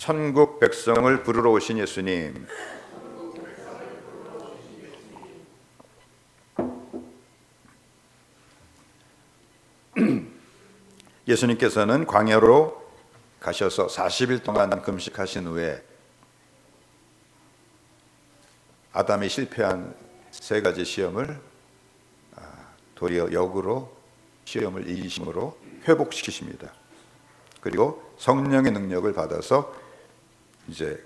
천국 백성을 부르러 오신 예수님, 예수님께서는 광야로 가셔서 40일 동안 금식하신 후에 아담이 실패한 세 가지 시험을 도리어 역으로 시험을 이기심으로 회복시키십니다. 그리고 성령의 능력을 받아서 이제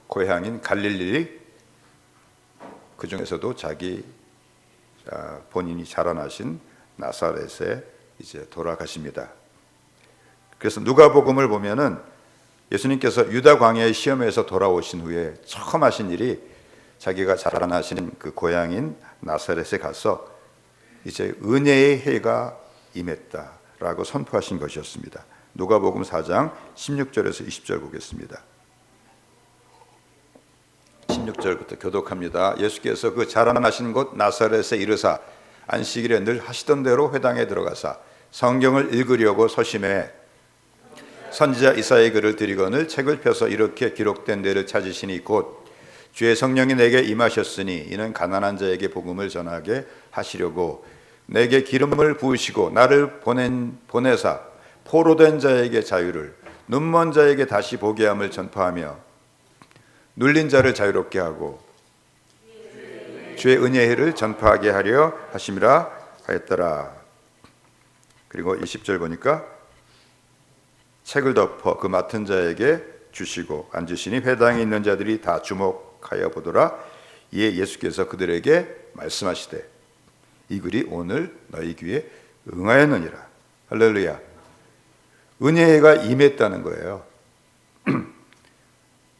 고향인 갈릴리, 그 중에서도 자기 본인이 자라나신 나사렛에 이제 돌아가십니다. 그래서 누가복음을 보면은 예수님께서 유다 광야의 시험에서 돌아오신 후에 처음 하신 일이 자기가 자라나신 그 고향인 나사렛에 가서 이제 은혜의 해가 임했다라고 선포하신 것이었습니다. 누가복음 4장 16절에서 20절 보겠습니다. 16절부터 교독합니다. 예수께서 그 자라나신 곳 나사렛에 이르사 안식일에 늘 하시던 대로 회당에 들어가사 성경을 읽으려고 서심해 선지자 이사야의 글을 들이거늘 책을 펴서 이렇게 기록된 데를 찾으시니 곧 주의 성령이 내게 임하셨으니 이는 가난한 자에게 복음을 전하게 하시려고 내게 기름을 부으시고 나를 보내사 포로된 자에게 자유를 눈먼 자에게 다시 보게 함을 전파하며 눌린 자를 자유롭게 하고 주의 은혜를 전파하게 하려 하심이라 하였더라. 그리고 20절 보니까 책을 덮어 그 맡은 자에게 주시고 앉으시니 회당에 있는 자들이 다 주목하여 보더라. 이에 예수께서 그들에게 말씀하시되 이 글이 오늘 너희 귀에 응하였느니라. 할렐루야. 은혜가 임했다는 거예요.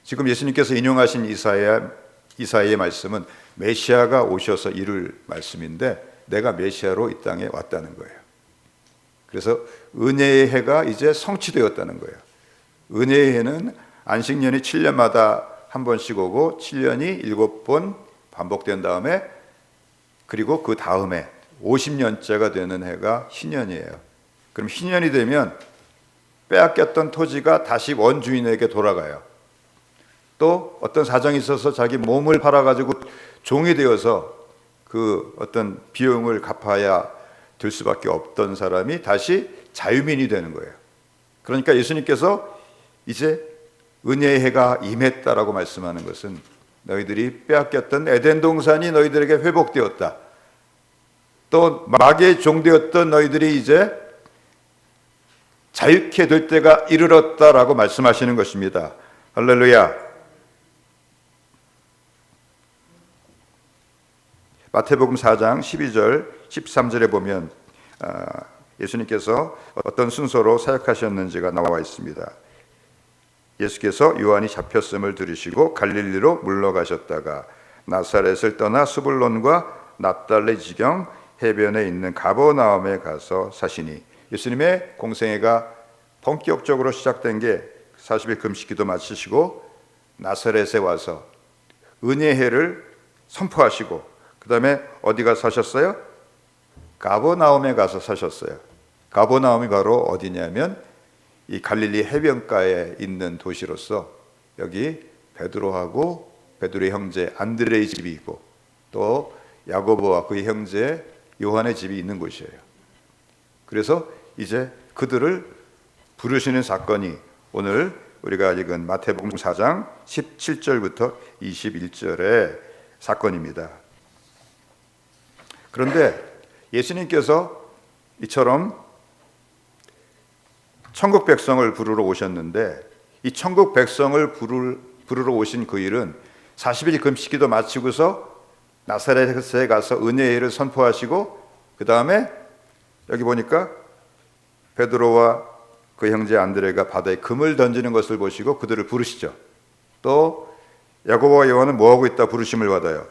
지금 예수님께서 인용하신 이사야의 말씀은 메시아가 오셔서 이룰 말씀인데 내가 메시아로 이 땅에 왔다는 거예요. 그래서 은혜의 해가 이제 성취되었다는 거예요. 은혜의 해는 안식년이 7년마다 한 번씩 오고 7년이 7번 반복된 다음에 그리고 그 다음에 50년째가 되는 해가 희년이에요. 그럼 희년이 되면 빼앗겼던 토지가 다시 원주인에게 돌아가요. 또 어떤 사정이 있어서 자기 몸을 팔아가지고 종이 되어서 그 어떤 비용을 갚아야 될 수밖에 없던 사람이 다시 자유민이 되는 거예요. 그러니까 예수님께서 이제 은혜의 해가 임했다라고 말씀하는 것은 너희들이 빼앗겼던 에덴 동산이 너희들에게 회복되었다. 또 마귀의 종되었던 너희들이 이제 자유케 될 때가 이르렀다라고 말씀하시는 것입니다. 할렐루야. 마태복음 4장 12절 13절에 보면 예수님께서 어떤 순서로 사역하셨는지가 나와 있습니다. 예수께서 요한이 잡혔음을 들으시고 갈릴리로 물러가셨다가 나사렛을 떠나 스불론과 납달리 지경 해변에 있는 가버나움에 가서 사시니 예수님의 공생애가 본격적으로 시작된 게 40일 금식기도 마치시고 나사렛에 와서 은혜의 해를 선포하시고 그 다음에 어디가 사셨어요? 가버나움에 가서 사셨어요. 가버나움이 바로 어디냐면 이 갈릴리 해변가에 있는 도시로서 여기 베드로하고 베드로의 형제 안드레의 집이 있고 또 야고보와 그의 형제 요한의 집이 있는 곳이에요. 그래서 이제 그들을 부르시는 사건이 오늘 우리가 읽은 마태복음 4장 17절부터 21절의 사건입니다. 그런데 예수님께서 이처럼 천국 백성을 부르러 오셨는데 이 천국 백성을 부르러 오신 그 일은 40일 금식기도 마치고서 나사렛에 가서 은혜의 일을 선포하시고 그 다음에 여기 보니까 베드로와 그 형제 안드레가 바다에 금을 던지는 것을 보시고 그들을 부르시죠. 또 야고보와 요한은 뭐하고 있다 부르심을 받아요.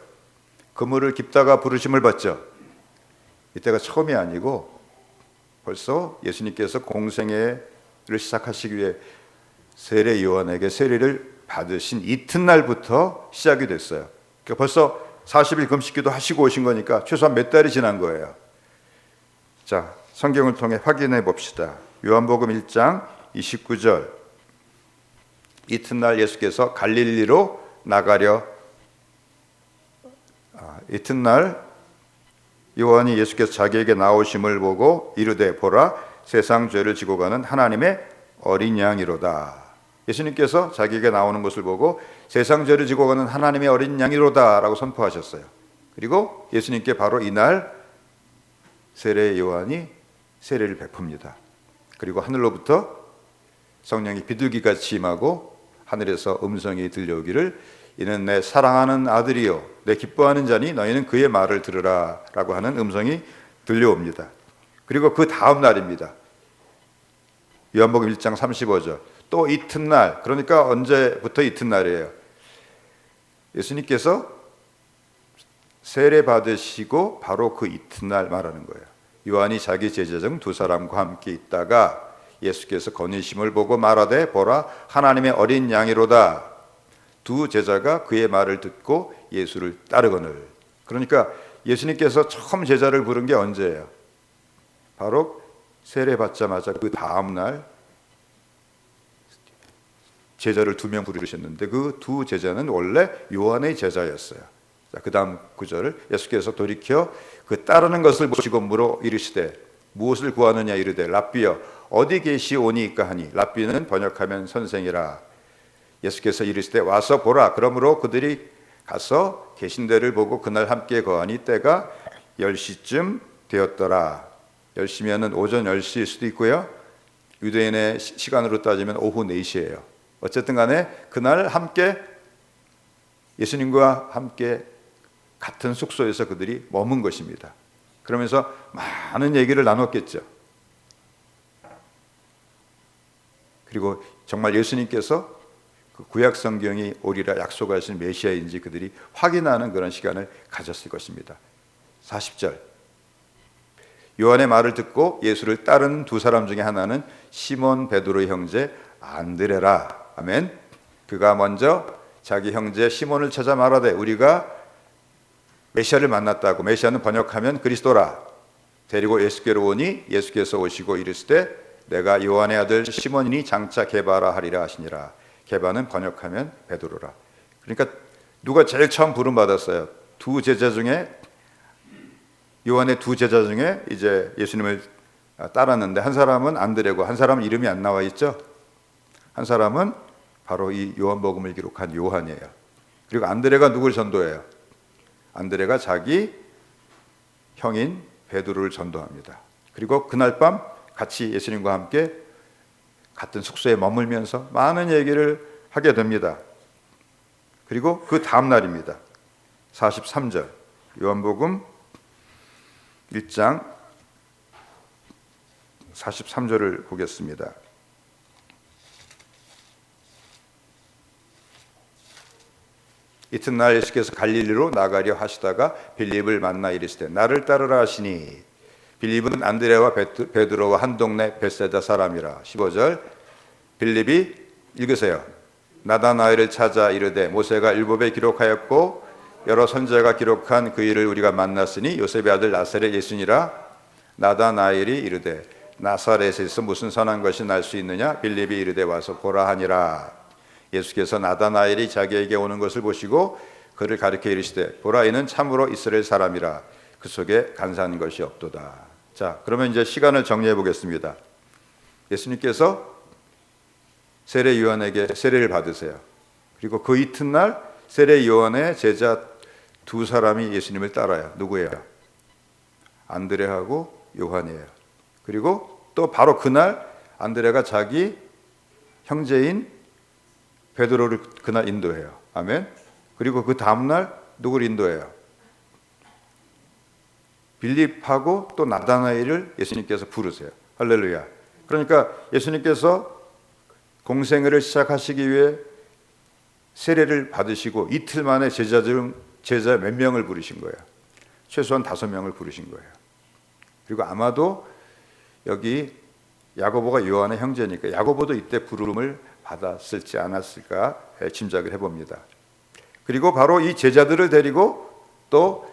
그물을 깁다가 부르심을 받죠. 이때가 처음이 아니고 벌써 예수님께서 공생애를 시작하시기 위해 세례 요한에게 세례를 받으신 이튿날부터 시작이 됐어요. 그러니까 벌써 40일 금식기도 하시고 오신 거니까 최소한 몇 달이 지난 거예요. 자, 성경을 통해 확인해 봅시다. 요한복음 1장 29절 이튿날 예수께서 갈릴리로 나가려 이튿날 요한이 예수께서 자기에게 나오심을 보고 이르되 보라 세상 죄를 지고 가는 하나님의 어린 양이로다. 예수님께서 자기에게 나오는 것을 보고 세상 죄를 지고 가는 하나님의 어린 양이로다 라고 선포하셨어요. 그리고 예수님께 바로 이날 세례 요한이 세례를 베풉니다. 그리고 하늘로부터 성령이 비둘기같이 임하고 하늘에서 음성이 들려오기를 이는 내 사랑하는 아들이요 내 기뻐하는 자니 너희는 그의 말을 들으라 라고 하는 음성이 들려옵니다. 그리고 그 다음 날입니다. 요한복음 1장 35절 또 이튿날, 그러니까 언제부터 이튿날이에요? 예수님께서 세례 받으시고 바로 그 이튿날 말하는 거예요. 요한이 자기 제자 중 두 사람과 함께 있다가 예수께서 거니심을 보고 말하되 보라 하나님의 어린 양이로다. 두 제자가 그의 말을 듣고 예수를 따르거늘. 그러니까 예수님께서 처음 제자를 부른 게 언제예요? 바로 세례 받자마자 그 다음 날 제자를 2명 부르셨는데 그 두 제자는 원래 요한의 제자였어요. 자, 그 다음 구절을 예수께서 돌이켜 그 따르는 것을 보시고 물어 이르시되 무엇을 구하느냐 이르되 랍비여 어디 계시오니까 하니 랍비는 번역하면 선생이라. 예수께서 이르시되 와서 보라. 그러므로 그들이 가서 계신 데를 보고 그날 함께 거하니 때가 10시쯤 되었더라. 10시면은 오전 10시일 수도 있고요. 유대인의 시간으로 따지면 오후 4시예요. 어쨌든 간에 그날 함께 예수님과 함께 같은 숙소에서 그들이 머문 것입니다. 그러면서 많은 얘기를 나눴겠죠. 그리고 정말 예수님께서 그 구약 성경이 오리라 약속하신 메시아인지 그들이 확인하는 그런 시간을 가졌을 것입니다. 40절 요한의 말을 듣고 예수를 따른 두 사람 중에 하나는 시몬 베드로의 형제 안드레라. 아멘. 그가 먼저 자기 형제 시몬을 찾아 말하되 우리가 메시아를 만났다고. 메시아는 번역하면 그리스도라. 데리고 예수께로 오니 예수께서 오시고 이르시되 내가 요한의 아들 시몬이니 장차 게바라 하리라 하시니라. 게바는 번역하면 베드로라. 그러니까 누가 제일 처음 부름 받았어요? 두 제자 중에 요한의 두 제자 중에 이제 예수님을 따랐는데 한 사람은 안드레고 한 사람은 이름이 안 나와 있죠. 한 사람은 바로 이 요한복음을 기록한 요한이에요. 그리고 안드레가 누굴 전도해요? 안드레가 자기 형인 베드로를 전도합니다. 그리고 그날 밤 같이 예수님과 함께 같은 숙소에 머물면서 많은 얘기를 하게 됩니다. 그리고 그 다음 날입니다. 43절 요한복음 1장 43절을 보겠습니다. 이튿날 예수께서 갈릴리로 나가려 하시다가 빌립을 만나 이르시되 나를 따르라 하시니 빌립은 안드레와 베드로와 한 동네 벳세다 사람이라. 15절 빌립이 읽으세요. 나다나엘을 찾아 이르되 모세가 율법에 기록하였고 여러 선지자가 기록한 그 일을 우리가 만났으니 요셉의 아들 나사렛 예수니라. 나다나엘이 이르되 나사렛에서 무슨 선한 것이 날 수 있느냐? 빌립이 이르되 와서 보라 하니라. 예수께서 나다나엘이 자기에게 오는 것을 보시고 그를 가리켜 이르시되 보라 이는 참으로 이스라엘 사람이라. 그 속에 간사한 것이 없도다. 자, 그러면 이제 시간을 정리해 보겠습니다. 예수님께서 세례 요한에게 세례를 받으세요. 그리고 그 이튿날 세례 요한의 제자 두 사람이 예수님을 따라요. 누구예요? 안드레하고 요한이에요. 그리고 또 바로 그날 안드레가 자기 형제인 베드로를 그날 인도해요. 아멘. 그리고 그 다음날 누구를 인도해요? 빌립하고 또 나다나엘을 예수님께서 부르세요. 할렐루야. 그러니까 예수님께서 공생애를 시작하시기 위해 세례를 받으시고 이틀 만에 제자 몇 명을 부르신 거예요? 최소한 5명을 부르신 거예요. 그리고 아마도 여기 야고보가 요한의 형제니까 야고보도 이때 부름을 받았을지 않았을까 짐작을 해봅니다. 그리고 바로 이 제자들을 데리고 또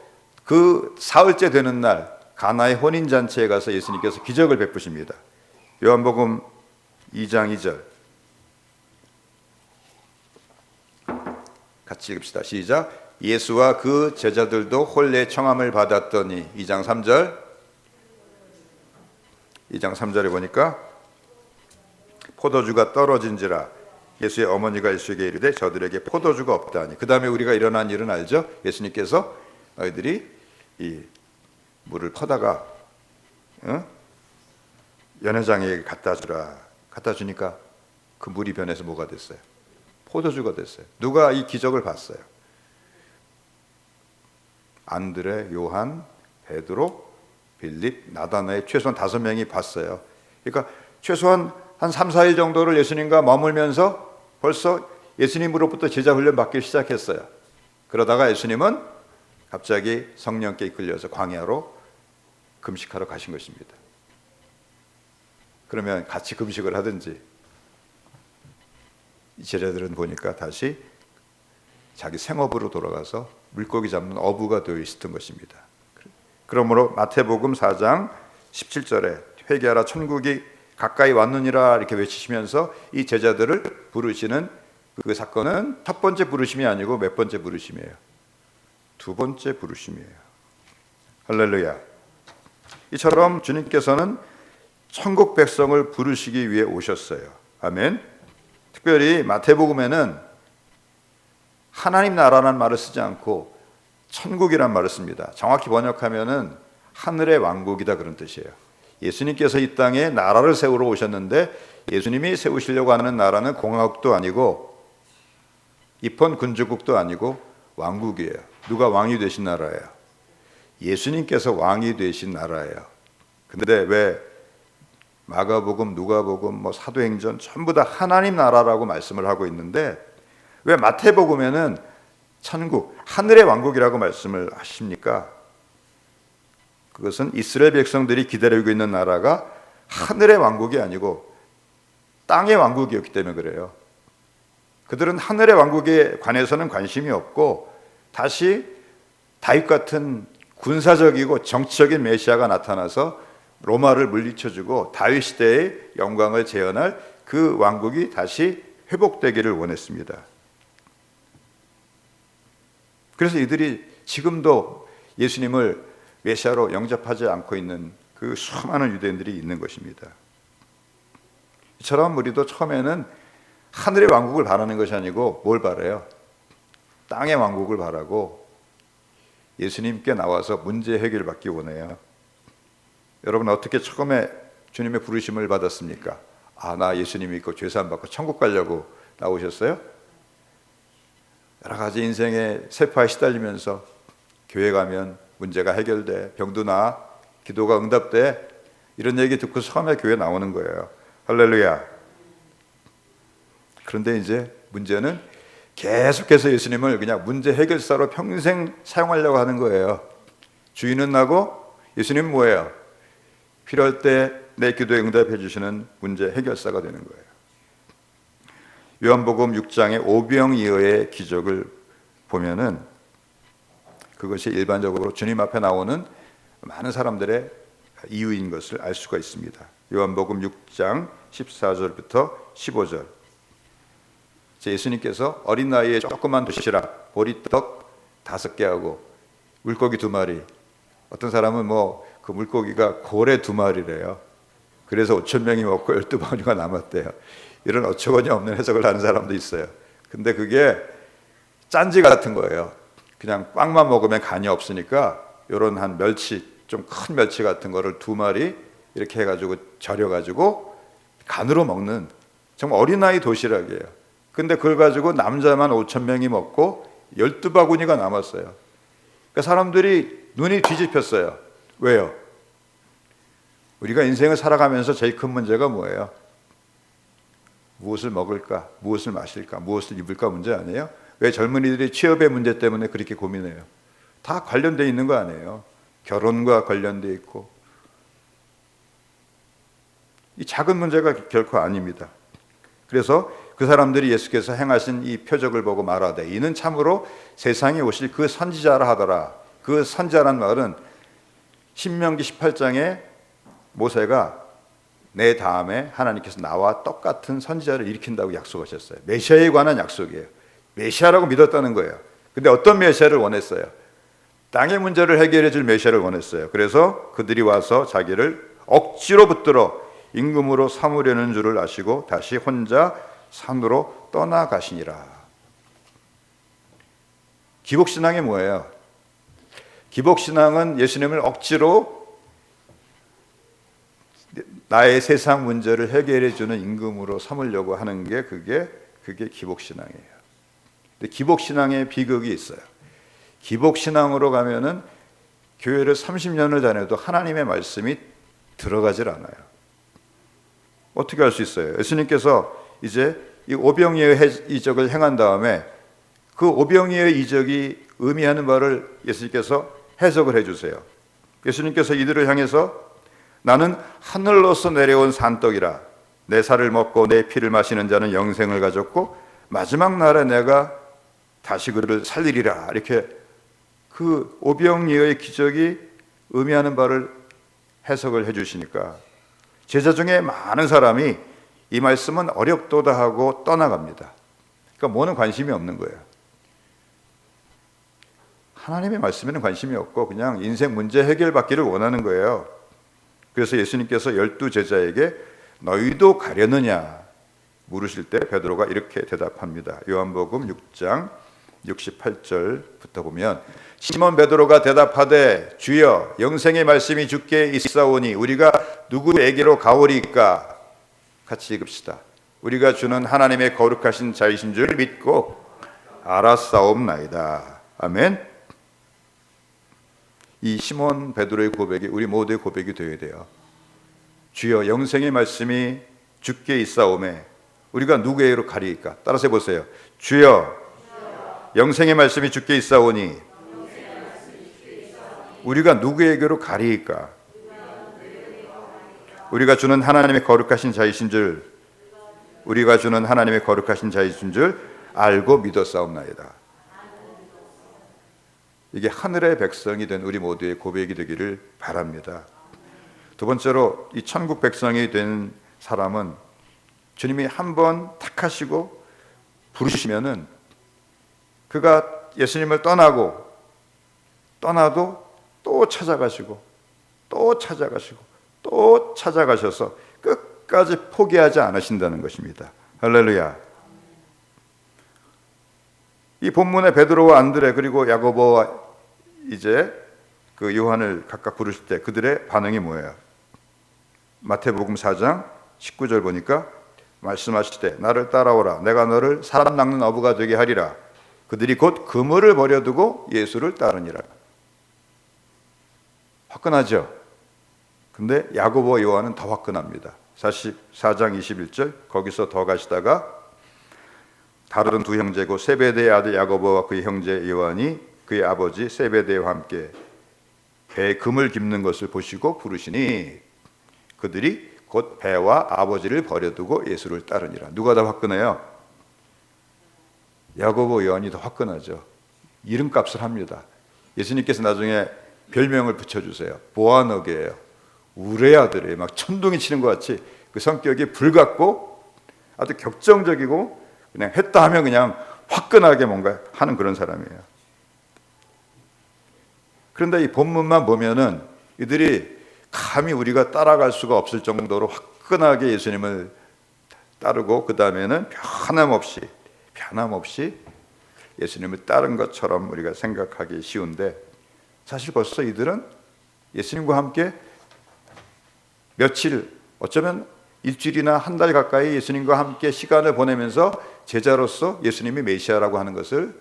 그 사흘째 되는 날 가나의 혼인잔치에 가서 예수님께서 기적을 베푸십니다. 요한복음 2장 2절 같이 읽읍시다. 시작. 예수와 그 제자들도 홀례 청함을 받았더니 2장 3절에 보니까 포도주가 떨어진지라 예수의 어머니가 예수에게 이르되 저들에게 포도주가 없다니. 그 다음에 우리가 일어난 일은 알죠? 예수님께서 너희들이 이 물을 퍼다가 연회장에게 갖다 주라. 갖다 주니까 그 물이 변해서 뭐가 됐어요? 포도주가 됐어요. 누가 이 기적을 봤어요? 안드레, 요한, 베드로, 빌립, 나다나엘 최소한 5명이 봤어요. 그러니까 최소한 한 3, 4일 정도를 예수님과 머물면서 벌써 예수님으로부터 제자 훈련 받기 시작했어요. 그러다가 예수님은 갑자기 성령께 이끌려서 광야로 금식하러 가신 것입니다. 그러면 같이 금식을 하든지, 이 제자들은 보니까 다시 자기 생업으로 돌아가서 물고기 잡는 어부가 되어 있었던 것입니다. 그러므로 마태복음 4장 17절에 회개하라 천국이 가까이 왔느니라 이렇게 외치시면서 이 제자들을 부르시는 그 사건은 첫 번째 부르심이 아니고 몇 번째 부르심이에요? 2번째 부르심이에요. 할렐루야. 이처럼 주님께서는 천국 백성을 부르시기 위해 오셨어요. 아멘. 특별히 마태복음에는 하나님 나라라는 말을 쓰지 않고 천국이란 말을 씁니다. 정확히 번역하면은 하늘의 왕국이다 그런 뜻이에요. 예수님께서 이 땅에 나라를 세우러 오셨는데 예수님이 세우시려고 하는 나라는 공화국도 아니고 입헌 군주국도 아니고 왕국이에요. 누가 왕이 되신 나라예요? 예수님께서 왕이 되신 나라예요. 근데 왜 마가복음, 누가복음, 사도행전 전부 다 하나님 나라라고 말씀을 하고 있는데 왜 마태복음에는 천국, 하늘의 왕국이라고 말씀을 하십니까? 그것은 이스라엘 백성들이 기다리고 있는 나라가 하늘의 왕국이 아니고 땅의 왕국이었기 때문에 그래요. 그들은 하늘의 왕국에 관해서는 관심이 없고 다시 다윗 같은 군사적이고 정치적인 메시아가 나타나서 로마를 물리쳐주고 다윗 시대의 영광을 재현할 그 왕국이 다시 회복되기를 원했습니다. 그래서 이들이 지금도 예수님을 메시아로 영접하지 않고 있는 그 수많은 유대인들이 있는 것입니다. 이처럼 우리도 처음에는 하늘의 왕국을 바라는 것이 아니고 뭘 바라요? 땅의 왕국을 바라고 예수님께 나와서 문제 해결을 받기 원해요. 여러분 어떻게 처음에 주님의 부르심을 받았습니까? 나 예수님 믿고 죄사함 받고 천국 가려고 나오셨어요? 여러 가지 인생의 세파에 시달리면서 교회 가면 문제가 해결돼, 병도 나아, 기도가 응답돼, 이런 얘기 듣고 처음에 교회 나오는 거예요. 할렐루야. 그런데 이제 문제는 계속해서 예수님을 그냥 문제 해결사로 평생 사용하려고 하는 거예요. 주인은 나고 예수님은 뭐예요? 필요할 때 내 기도에 응답해 주시는 문제 해결사가 되는 거예요. 요한복음 6장의 오병이어의 기적을 보면은 그것이 일반적으로 주님 앞에 나오는 많은 사람들의 이유인 것을 알 수가 있습니다. 요한복음 6장 14절부터 15절. 예수님께서 어린 나이에 조그만 도시락, 보리떡 5개하고 물고기 2마리. 어떤 사람은 그 물고기가 고래 2마리래요. 그래서 5,000명이 먹고 12바구니가 남았대요. 이런 어처구니 없는 해석을 하는 사람도 있어요. 근데 그게 짠지 같은 거예요. 그냥 빵만 먹으면 간이 없으니까 이런 한 멸치, 좀 큰 멸치 같은 거를 2마리 이렇게 해가지고 절여가지고 간으로 먹는 정말 어린아이 도시락이에요. 근데 그걸 가지고 남자만 5,000명이 먹고 12바구니가 남았어요. 그러니까 사람들이 눈이 뒤집혔어요. 왜요? 우리가 인생을 살아가면서 제일 큰 문제가 뭐예요? 무엇을 먹을까? 무엇을 마실까? 무엇을 입을까? 문제 아니에요? 왜 젊은이들이 취업의 문제 때문에 그렇게 고민해요? 다 관련되어 있는 거 아니에요? 결혼과 관련되어 있고. 이 작은 문제가 결코 아닙니다. 그래서 그 사람들이 예수께서 행하신 이 표적을 보고 말하되 이는 참으로 세상에 오실 그 선지자라 하더라. 그 선지자란 말은 신명기 18장에 모세가 내 다음에 하나님께서 나와 똑같은 선지자를 일으킨다고 약속하셨어요. 메시아에 관한 약속이에요. 메시아라고 믿었다는 거예요. 근데 어떤 메시아를 원했어요? 땅의 문제를 해결해 줄 메시아를 원했어요. 그래서 그들이 와서 자기를 억지로 붙들어 임금으로 삼으려는 줄을 아시고 다시 혼자 산으로 떠나가시니라. 기복신앙이 뭐예요? 기복신앙은 예수님을 억지로 나의 세상 문제를 해결해 주는 임금으로 삼으려고 하는 게 그게 기복신앙이에요. 근데 기복신앙의 비극이 있어요. 기복신앙으로 가면은 교회를 30년을 다녀도 하나님의 말씀이 들어가질 않아요. 어떻게 할 수 있어요? 예수님께서 이제 이 오병이어의 이적을 행한 다음에 그 오병이어의 이적이 의미하는 바를 예수님께서 해석을 해주세요. 예수님께서 이들을 향해서 나는 하늘로서 내려온 산떡이라 내 살을 먹고 내 피를 마시는 자는 영생을 가졌고 마지막 날에 내가 다시 그를 살리리라, 이렇게 그 오병이어의 기적이 의미하는 바를 해석을 해주시니까 제자 중에 많은 사람이 이 말씀은 어렵도다 하고 떠나갑니다. 그러니까 뭐는 관심이 없는 거예요. 하나님의 말씀에는 관심이 없고 그냥 인생 문제 해결받기를 원하는 거예요. 그래서 예수님께서 12 제자에게 너희도 가려느냐 물으실 때 베드로가 이렇게 대답합니다. 요한복음 6장 68절부터 보면 시몬 베드로가 대답하되 주여 영생의 말씀이 주께 있사오니 우리가 누구에게로 가오리까? 같이 읽읍시다. 우리가 주는 하나님의 거룩하신 자이신 줄 믿고 알았사옵나이다. 아멘. 이 시몬 베드로의 고백이 우리 모두의 고백이 되어야 돼요. 주여 영생의 말씀이 주께 있사오매 우리가 누구에게로 가리이까? 따라서 해보세요. 주여 영생의 말씀이 주께 있사오니 우리가 누구에게로 가리이까? 우리가 주는 하나님의 거룩하신 자이신 줄 우리가 주는 하나님의 거룩하신 자이신 줄 알고 믿었사옵나이다. 이게 하늘의 백성이 된 우리 모두의 고백이 되기를 바랍니다. 두 번째로 이 천국 백성이 된 사람은 주님이 한번 택하시고 부르시면은 그가 예수님을 떠나도 또 찾아가시고 또 찾아가셔서 끝까지 포기하지 않으신다는 것입니다. 할렐루야. 이 본문의 베드로와 안드레 그리고 야고보와 이제 그 요한을 각각 부르실 때 그들의 반응이 뭐예요? 마태복음 4장 19절 보니까 말씀하실 때 나를 따라오라 내가 너를 사람 낚는 어부가 되게 하리라. 그들이 곧 그물을 버려두고 예수를 따르니라. 화끈하죠? 근데 야고보와 요한은 더 화끈합니다. 44장 21절 거기서 더 가시다가 다른 두 형제고 세베대의 아들 야고보와 그의 형제 요한이 그의 아버지 세베대와 함께 배에 금을 깁는 것을 보시고 부르시니 그들이 곧 배와 아버지를 버려두고 예수를 따르니라. 누가 더 화끈해요? 야고보 요한이 더 화끈하죠. 이름값을 합니다. 예수님께서 나중에 별명을 붙여주세요. 보아너게예요. 우레 아들이에요. 막 천둥이 치는 것 같이 그 성격이 불같고 아주 격정적이고 그냥 했다 하면 그냥 화끈하게 뭔가 하는 그런 사람이에요. 그런데 이 본문만 보면은 이들이 감히 우리가 따라갈 수가 없을 정도로 화끈하게 예수님을 따르고 그 다음에는 변함없이 예수님을 따른 것처럼 우리가 생각하기 쉬운데 사실 벌써 이들은 예수님과 함께 며칠 어쩌면 일주일이나 한 달 가까이 예수님과 함께 시간을 보내면서 제자로서 예수님이 메시아라고 하는 것을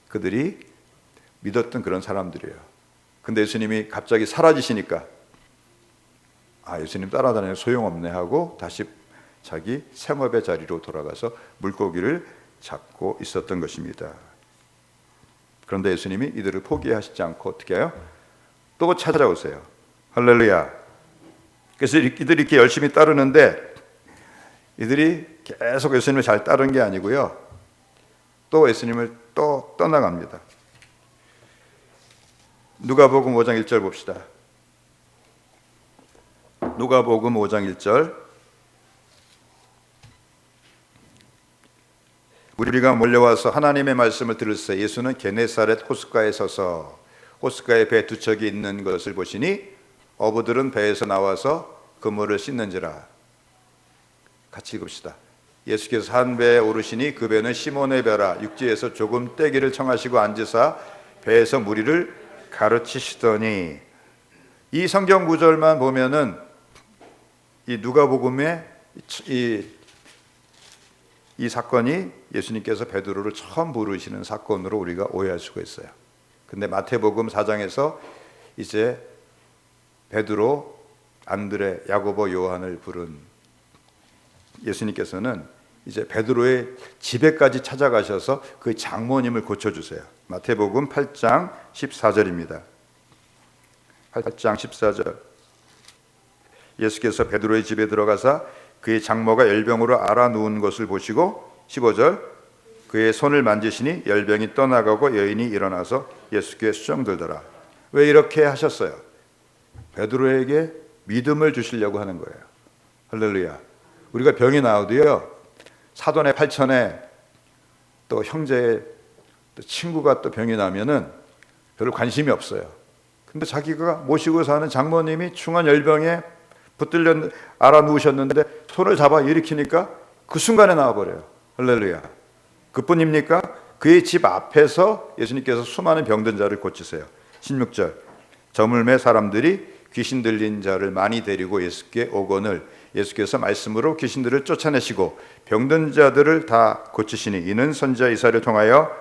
그들이 믿었던 그런 사람들이에요. 근데 예수님이 갑자기 사라지시니까 예수님 따라다니는 소용없네 하고 다시 자기 생업의 자리로 돌아가서 물고기를 잡고 있었던 것입니다. 그런데 예수님이 이들을 포기하시지 않고 어떻게 해요? 또 찾아오세요. 할렐루야. 그래서 이들이 이렇게 열심히 따르는데 이들이 계속 예수님을 잘 따른 게 아니고요. 또 예수님을 또 떠나갑니다. 누가복음 5장 1절 봅시다. 누가복음 5장 1절 우리가 몰려와서 하나님의 말씀을 들을새 예수는 게네사렛 호숫가에 서서 호숫가에 배 두 척이 있는 것을 보시니 어부들은 배에서 나와서 그물을 씻는지라. 같이 읽읍시다. 예수께서 한 배에 오르시니 그 배는 시몬의 배라. 육지에서 조금 떼기를 청하시고 앉으사 배에서 무리를 가르치시더니. 이 성경 구절만 보면은 이 누가복음의 이 사건이 예수님께서 베드로를 처음 부르시는 사건으로 우리가 오해할 수가 있어요. 근데 마태복음 4장에서 이제 베드로, 안드레, 야고보, 요한을 부른 예수님께서는 이제 베드로의 집에까지 찾아가셔서 그 장모님을 고쳐주세요. 마태복음 8장 14절입니다. 8장 14절. 예수께서 베드로의 집에 들어가사 그의 장모가 열병으로 앓아 누운 것을 보시고 15절 그의 손을 만지시니 열병이 떠나가고 여인이 일어나서 예수께 수정들더라. 왜 이렇게 하셨어요? 베드로에게 믿음을 주시려고 하는 거예요. 할렐루야. 우리가 병이 나오도요, 사돈의 팔촌에 또 형제의 또 친구가 또 병이 나면은 별로 관심이 없어요. 근데 자기가 모시고 사는 장모님이 중한 열병에 붙들려 알아 누우셨는데 손을 잡아 일으키니까 그 순간에 나와버려요. 할렐루야. 그뿐입니까? 그의 집 앞에서 예수님께서 수많은 병든 자를 고치세요. 16절. 저물매 사람들이 귀신 들린 자를 많이 데리고 예수께 오거늘 예수께서 말씀으로 귀신들을 쫓아내시고 병든 자들을 다 고치시니 이는 선지자 이사야를 통하여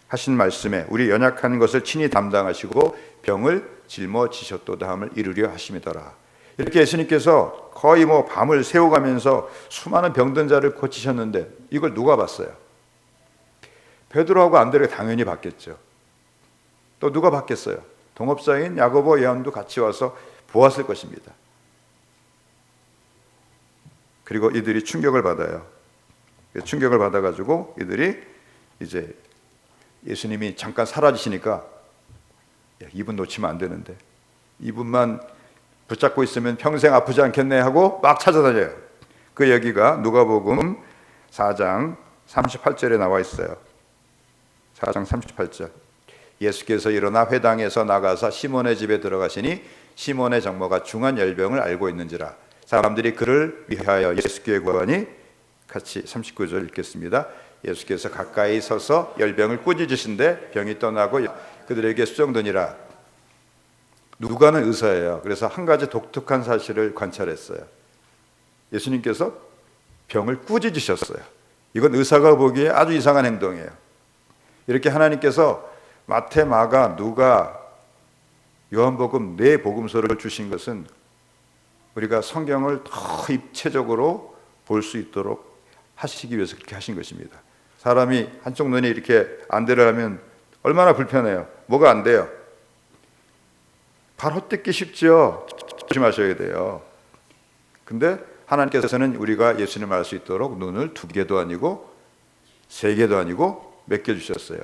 하신 말씀에 우리 연약한 것을 친히 담당하시고 병을 짊어지셨도다 함을 이루려 하심이더라. 이렇게 예수님께서 거의 밤을 새워가면서 수많은 병든 자를 고치셨는데 이걸 누가 봤어요? 베드로하고 안드레가 당연히 봤겠죠. 또 누가 봤겠어요? 동업자인 야고보, 요한도 같이 와서 보았을 것입니다. 그리고 이들이 충격을 받아요. 충격을 받아가지고 이들이 이제 예수님이 잠깐 사라지시니까 이분 놓치면 안 되는데 이분만 붙잡고 있으면 평생 아프지 않겠네 하고 막 찾아다녀요. 그 얘기가 누가복음 4장 38절에 나와 있어요. 4장 38절. 예수께서 일어나 회당에서 나가서 시몬의 집에 들어가시니 시몬의 장모가 중한 열병을 앓고 있는지라. 사람들이 그를 위하여 예수께 구하니 같이 39절 읽겠습니다. 예수께서 가까이 서서 열병을 꾸짖으신데 병이 떠나고 그들에게 수정되니라. 누가는 의사예요. 그래서 한 가지 독특한 사실을 관찰했어요. 예수님께서 병을 꾸짖으셨어요. 이건 의사가 보기에 아주 이상한 행동이에요. 이렇게 하나님께서 마태, 마가, 누가, 요한복음 네 복음서를 주신 것은 우리가 성경을 더 입체적으로 볼 수 있도록 하시기 위해서 그렇게 하신 것입니다. 사람이 한쪽 눈이 이렇게 안 들어가면 얼마나 불편해요. 뭐가 안 돼요? 바로 뜯기 쉽죠. 조심하셔야 돼요. 근데 하나님께서는 우리가 예수님을 알 수 있도록 눈을 2개도 아니고 3개도 아니고 몇 개 주셨어요?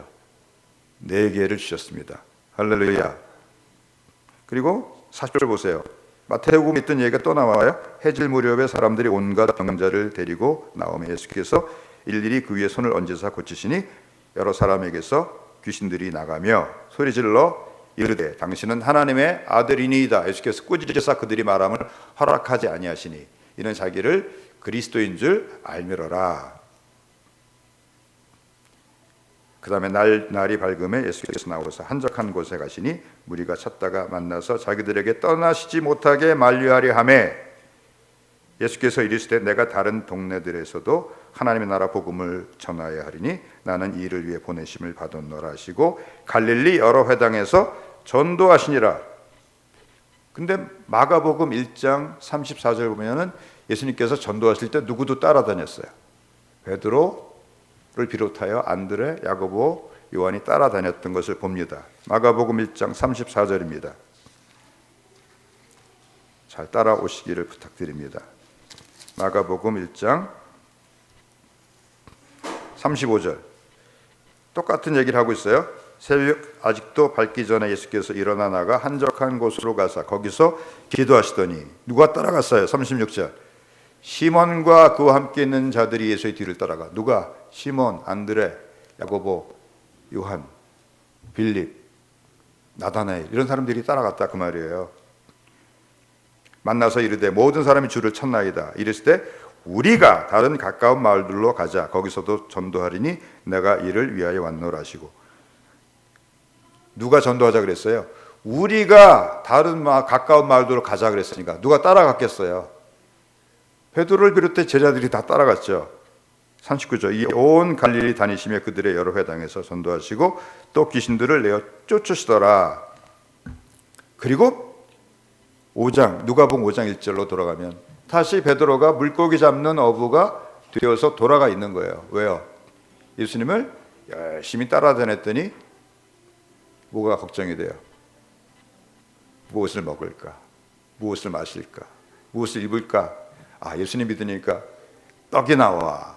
4개를 주셨습니다. 할렐루야. 그리고 40절 보세요. 마태복음에 있던 얘기가 또 나와요. 해질 무렵에 사람들이 온갖 병자를 데리고 나오며 예수께서 일일이 그 위에 손을 얹으사 고치시니 여러 사람에게서 귀신들이 나가며 소리질러 이르되 당신은 하나님의 아들이니이다. 예수께서 꾸짖으사 그들이 말함을 허락하지 아니하시니 이는 자기를 그리스도인 줄 알미러라. 그 다음에 날이 밝음에 예수께서 나오셔서 한적한 곳에 가시니 무리가 찾다가 만나서 자기들에게 떠나시지 못하게 만류하려 하매 예수께서 이르시되 내가 다른 동네들에서도 하나님의 나라 복음을 전하여야 하리니 나는 이 일을 위해 보내심을 받았노라 하시고 갈릴리 여러 회당에서 전도하시니라. 근데 마가복음 1장 34절 보면은 예수님께서 전도하실 때 누구도 따라다녔어요. 베드로를 비롯하여 안드레, 야고보, 요한이 따라다녔던 것을 봅니다. 마가복음 1장 34절입니다. 잘 따라오시기를 부탁드립니다. 마가복음 1장 35절. 똑같은 얘기를 하고 있어요. 새벽 아직도 밝기 전에 예수께서 일어나 나가 한적한 곳으로 가서 거기서 기도하시더니 누가 따라갔어요? 36절. 시몬과 그와 함께 있는 자들이 예수의 뒤를 따라가. 누가? 시몬, 안드레, 야고보, 요한, 빌립, 나다나엘 이런 사람들이 따라갔다 그 말이에요. 만나서 이르되 모든 사람이 주를 찾나이다. 이랬을 때 우리가 다른 가까운 마을들로 가자. 거기서도 전도하리니 내가 이를 위하여 왔노라 하시고. 누가 전도하자 그랬어요? 우리가 다른 가까운 마을들로 가자 그랬으니까 누가 따라갔겠어요? 베드로를 비롯해 제자들이 다 따라갔죠. 39절 이 온 갈릴리 다니시며 그들의 여러 회당에서 전도하시고 또 귀신들을 내어 쫓으시더라. 그리고 5장 누가복음 5장 1절로 돌아가면 다시 베드로가 물고기 잡는 어부가 되어서 돌아가 있는 거예요. 왜요? 예수님을 열심히 따라다녔더니 뭐가 걱정이 돼요? 무엇을 먹을까? 무엇을 마실까? 무엇을 입을까? 예수님 믿으니까 떡이 나와,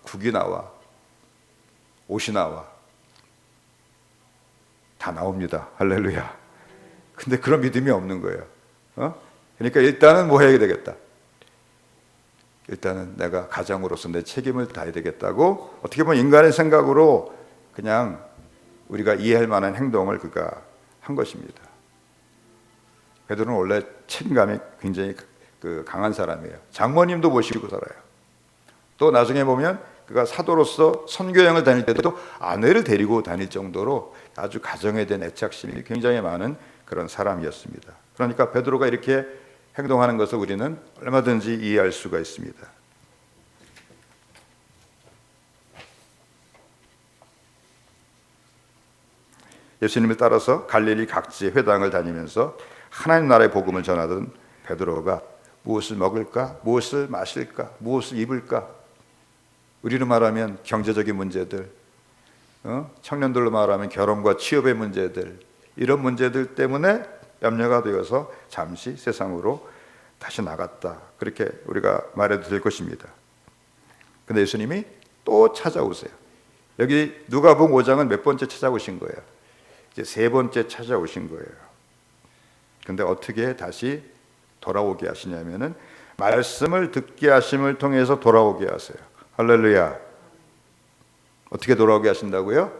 국이 나와, 옷이 나와, 다 나옵니다. 할렐루야. 근데 그런 믿음이 없는 거예요. 그러니까 일단은 뭐 해야 되겠다? 일단은 내가 가장으로서 내 책임을 다해야 되겠다고 어떻게 보면 인간의 생각으로 그냥 우리가 이해할 만한 행동을 그가 한 것입니다. 베드로는 원래 책임감이 굉장히 강한 사람이에요. 장모님도 모시고 살아요. 또 나중에 보면 그가 사도로서 선교여행을 다닐 때도 아내를 데리고 다닐 정도로 아주 가정에 대한 애착심이 굉장히 많은 그런 사람이었습니다. 그러니까 베드로가 이렇게 행동하는 것을 우리는 얼마든지 이해할 수가 있습니다. 예수님을 따라서 갈릴리 각지의 회당을 다니면서 하나님 나라의 복음을 전하던 베드로가 무엇을 먹을까? 무엇을 마실까? 무엇을 입을까? 우리로 말하면 경제적인 문제들, 청년들로 말하면 결혼과 취업의 문제들, 이런 문제들 때문에 염려가 되어서 잠시 세상으로 다시 나갔다. 그렇게 우리가 말해도 될 것입니다. 근데 예수님이 또 찾아오세요. 여기 누가복음 5장은 몇 번째 찾아오신 거예요? 이제 세 번째 찾아오신 거예요. 근데 어떻게 다시 돌아오게 하시냐면은 말씀을 듣게 하심을 통해서 돌아오게 하세요. 할렐루야. 어떻게 돌아오게 하신다고요?